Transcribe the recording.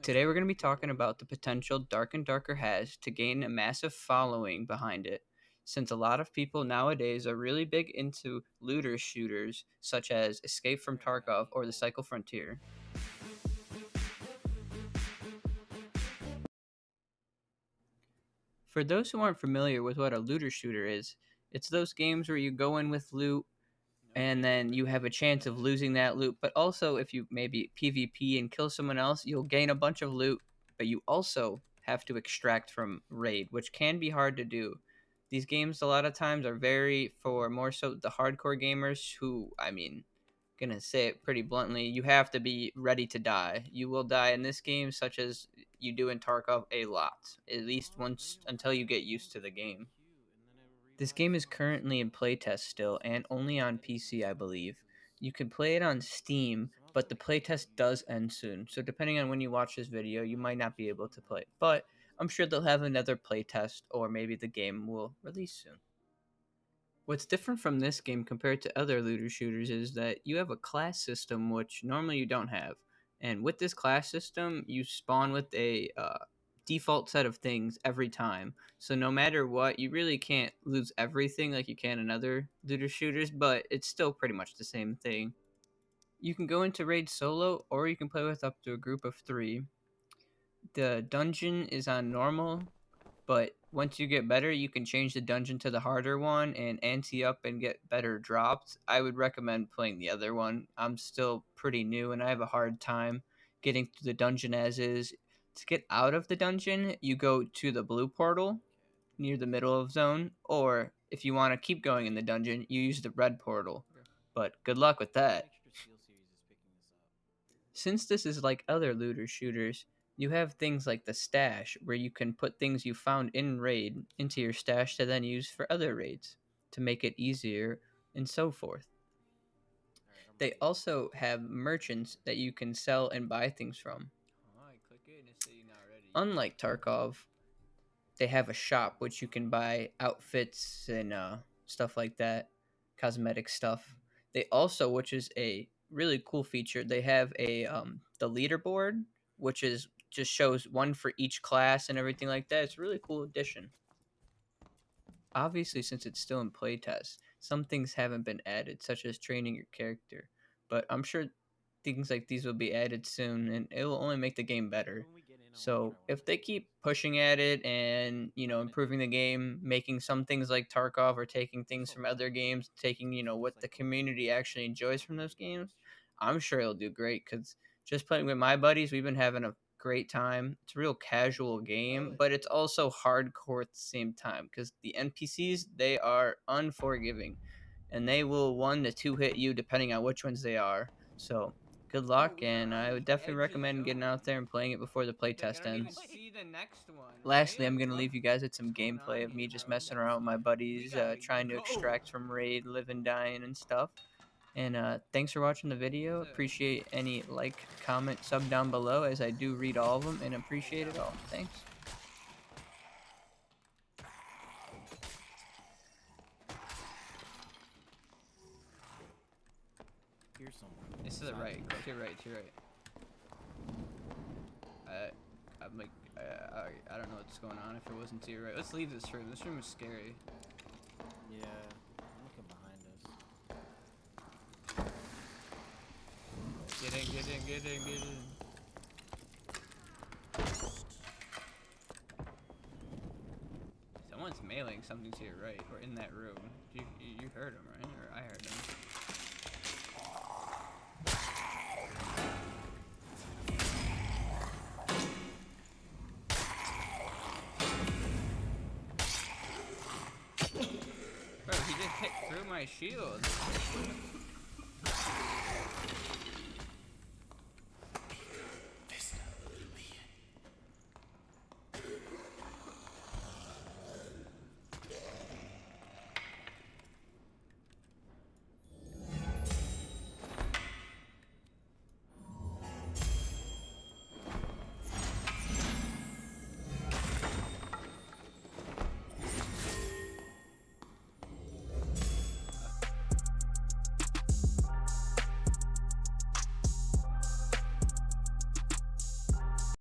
Today we're going to be talking about the potential Dark and Darker has to gain a massive following behind it, since a lot of people nowadays are really big into looter shooters such as Escape from Tarkov or the Cycle Frontier. For those who aren't familiar with what a looter shooter is, it's those games where you go in with loot and then you have a chance of losing that loot. But also, if you maybe PvP and kill someone else, you'll gain a bunch of loot, but you also have to extract from raid, which can be hard to do. These games, a lot of times, are very for more so the hardcore gamers who, gonna say it pretty bluntly, you have to be ready to die. You will die in this game, such as you do in Tarkov, a lot, at least once until you get used to the game. This game is currently in playtest still and only on PC, I believe. You can play it on Steam, but the playtest does end soon. So depending on when you watch this video, you might not be able to play it. But I'm sure they'll have another playtest or maybe the game will release soon. What's different from this game compared to other looter shooters is that you have a class system which normally you don't have. And with this class system, you spawn with a default set of things every time. So no matter what, you really can't lose everything like you can in other looter shooters, but it's still pretty much the same thing. You can go into raid solo or you can play with up to a group of 3. The dungeon is on normal, but once you get better, you can change the dungeon to the harder one and ante up and get better drops. I would recommend playing the other one. I'm still pretty new and I have a hard time getting through the dungeon as is. To get out of the dungeon, you go to the blue portal near the middle of zone, or if you want to keep going in the dungeon, you use the red portal. But good luck with that. Since this is like other looter shooters, you have things like the stash, where you can put things you found in raid into your stash to then use for other raids to make it easier and so forth. They also have merchants that you can sell and buy things from. Unlike Tarkov, they have a shop which you can buy outfits and stuff like that, cosmetic stuff. They also, which is a really cool feature, they have a the leaderboard, which is just shows one for each class and everything like that. It's a really cool addition. Obviously, since it's still in playtest, some things haven't been added, such as training your character. But I'm sure things like these will be added soon, and it will only make the game better. So if they keep pushing at it and improving the game, making some things like Tarkov or taking things from other games, taking what the community actually enjoys from those games, I'm sure it'll do great. Because just playing with my buddies, we've been having a great time. It's a real casual game, but it's also hardcore at the same time because the NPCs, they are unforgiving and they will 1 to 2 hit you depending on which ones they are. So good luck, and I would definitely recommend getting out there and playing it before the playtest ends. Lastly, I'm going to leave you guys with some gameplay of me just messing around with my buddies, trying to extract from raid, living, dying, and stuff. And thanks for watching the video. Appreciate any like, comment, sub down below, as I do read all of them and appreciate it all. Thanks. Here's someone. It's to the right. Go to your right. To your right. I'm like, I don't know what's going on if it wasn't to your right. Let's leave this room. This room is scary. Yeah, I'm looking behind us. Get in. Someone's mailing something to your right, or in that room. You heard him, right? Or I heard him. Bro, he just hit through my shield.